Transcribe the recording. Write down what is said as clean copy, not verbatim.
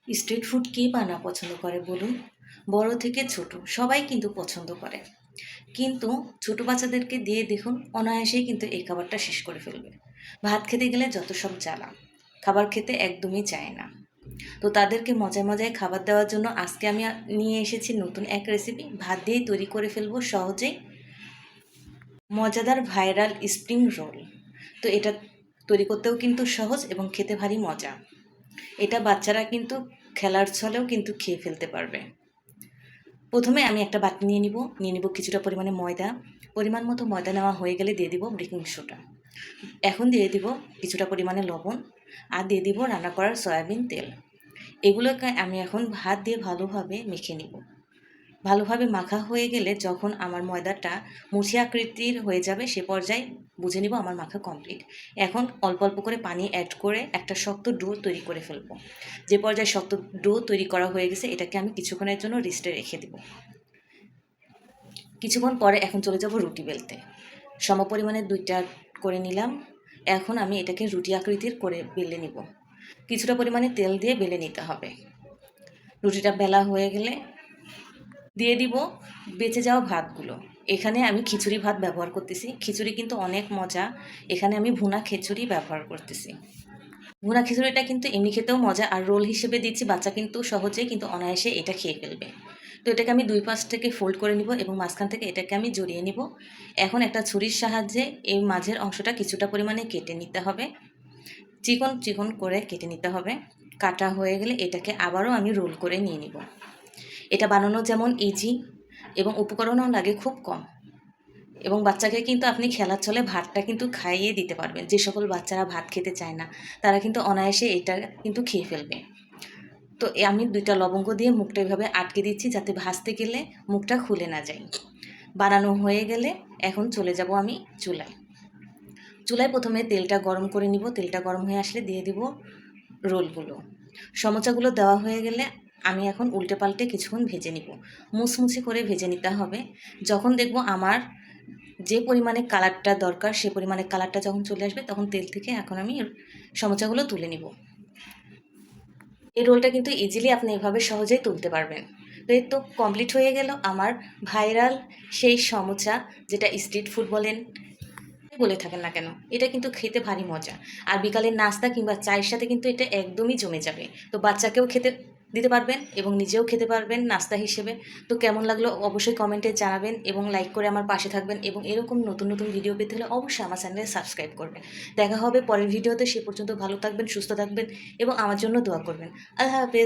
Street food কে বা না পছন্দ করে বলুন? বড় থেকে ছোট সবাই কিন্তু পছন্দ করে। কিন্তু ছোট বাচ্চাদেরকে দিয়ে দেখুন অনায়াসেই কিন্তু এই খাবারটা শেষ করে ফেলবে। ভাত খেতে গেলে যত সব জ্বালা, খাবার খেতে একদমই চায় না। তো তাদেরকে মজায় মজায় খাবার দেওয়ার জন্য আজকে আমি নিয়ে এসেছি নতুন এক রেসিপি। ভাত দিয়েই তৈরি করে ফেলবো সহজেই মজাদার ভাইরাল স্প্রিং রোল। তো এটা তৈরি করতেও কিন্তু সহজ এবং খেতে ভারী মজা। এটা বাচ্চারা কিন্তু খেলার ছলেও কিন্তু খেয়ে ফেলতে পারবে। প্রথমে আমি একটা বাটি নিয়ে নিব কিছুটা পরিমাণে ময়দা। পরিমাণ মতো ময়দা নেওয়া হয়ে গেলে দিয়ে দিব বেকিং সোডা। এখন দিয়ে দিব কিছুটা পরিমাণে লবণ, আর দিয়ে দিব রান্না করার সয়াবিন তেল। এগুলোকে আমি এখন ভাত দিয়ে ভালোভাবে মেখে নিব। ভালোভাবে মাখা হয়ে গেলে যখন আমার ময়দাটা মুঠি আকৃতির হয়ে যাবে সে পর্যায়ে বুঝে নিব আমার মাখা কমপ্লিট। এখন অল্প অল্প করে পানি অ্যাড করে একটা শক্ত ডো তৈরি করে ফেলবো। যে পর্যায়ে শক্ত ডো তৈরি করা হয়ে গেছে এটাকে আমি কিছুক্ষণের জন্য রেস্টে রেখে দিব। কিছুক্ষণ পরে এখন চলে যাব রুটি বেলতে। সমপরিমাণে দুইটা করে নিলাম। এখন আমি এটাকে রুটি আকৃতির করে বেলে নিব। কিছুটা পরিমাণে তেল দিয়ে বেলে নিতে হবে। রুটিটা বেলা হয়ে গেলে দিয়ে দিব বেঁচে যাওয়া ভাতগুলো। এখানে আমি খিচুড়ি ভাত ব্যবহার করতেছি। খিচুড়ি কিন্তু অনেক মজা। এখানে আমি ভুনা খিচুড়ি ব্যবহার করতেছি। ভুনা খিচুড়িটা কিন্তু এমনি খেতেও মজা, আর রোল হিসেবে দিচ্ছি, বাচ্চা কিন্তু সহজেই কিন্তু অনায়াসে এটা খেয়ে ফেলবে। তো এটাকে আমি দুই পাশ থেকে ফোল্ড করে নিব এবং মাঝখান থেকে এটাকে আমি জড়িয়ে নিব। এখন একটা ছুরির সাহায্যে এই মাঝের অংশটা কিছুটা পরিমাণে কেটে নিতে হবে। চিকন চিকন করে কেটে নিতে হবে। কাটা হয়ে গেলে এটাকে আবারও আমি রোল করে নিয়ে নিব। এটা বানানো যেমন ইজি এবং উপকরণও লাগে খুব কম, এবং বাচ্চাকে কিন্তু আপনি খেলার ছলে ভাতটা কিন্তু খাইয়ে দিতে পারবেন। যে সকল বাচ্চারা ভাত খেতে চায় না তারা কিন্তু অনায়াসে এটা কিন্তু খেয়ে ফেলবে। তো আমি দুইটা লবঙ্গ দিয়ে মুখটা এভাবে আটকে দিচ্ছি যাতে ভাজতে গেলে মুখটা খুলে না যায়। বানানো হয়ে গেলে এখন চলে যাব আমি চুলায়। চুলায় প্রথমে তেলটা গরম করে নিব। তেলটা গরম হয়ে আসলে দিয়ে দিব রোলগুলো। সমোচাগুলো দেওয়া হয়ে গেলে আমি এখন উল্টে পাল্টে কিছুক্ষণ ভেজে নিব। মুচমুচে করে ভেজে নিতে হবে। যখন দেখব আমার যে পরিমাণে কালারটা দরকার সে পরিমাণে কালারটা যখন চলে আসবে তখন তেল থেকে এখন আমি সমোচাগুলো তুলে নিব। এই রোলটা কিন্তু ইজিলি আপনি এভাবে সহজেই তুলতে পারবেন। তো এই তো কমপ্লিট হয়ে গেল আমার ভাইরাল সেই সমোচা, যেটা স্ট্রিট ফুড বলেন বলে থাকেন না কেন, এটা কিন্তু খেতে ভারী মজা। আর বিকালের নাস্তা কিংবা চায়ের সাথে কিন্তু এটা একদমই জমে যাবে। তো বাচ্চাকেও খেতে দিতে পারবেন এবং নিজেও খেতে পারবেন নাস্তা হিসেবে। তো কেমন লাগলো অবশ্যই কমেন্টে জানাবেন এবং লাইক করে আমার পাশে থাকবেন, এবং এরকম নতুন নতুন ভিডিও পেতে হলে অবশ্যই আমার চ্যানেলে সাবস্ক্রাইব করবেন। দেখা হবে পরের ভিডিওতে। সে পর্যন্ত ভালো থাকবেন, সুস্থ থাকবেন এবং আমার জন্য দোয়া করবেন। আল্লাহ হাফেজ।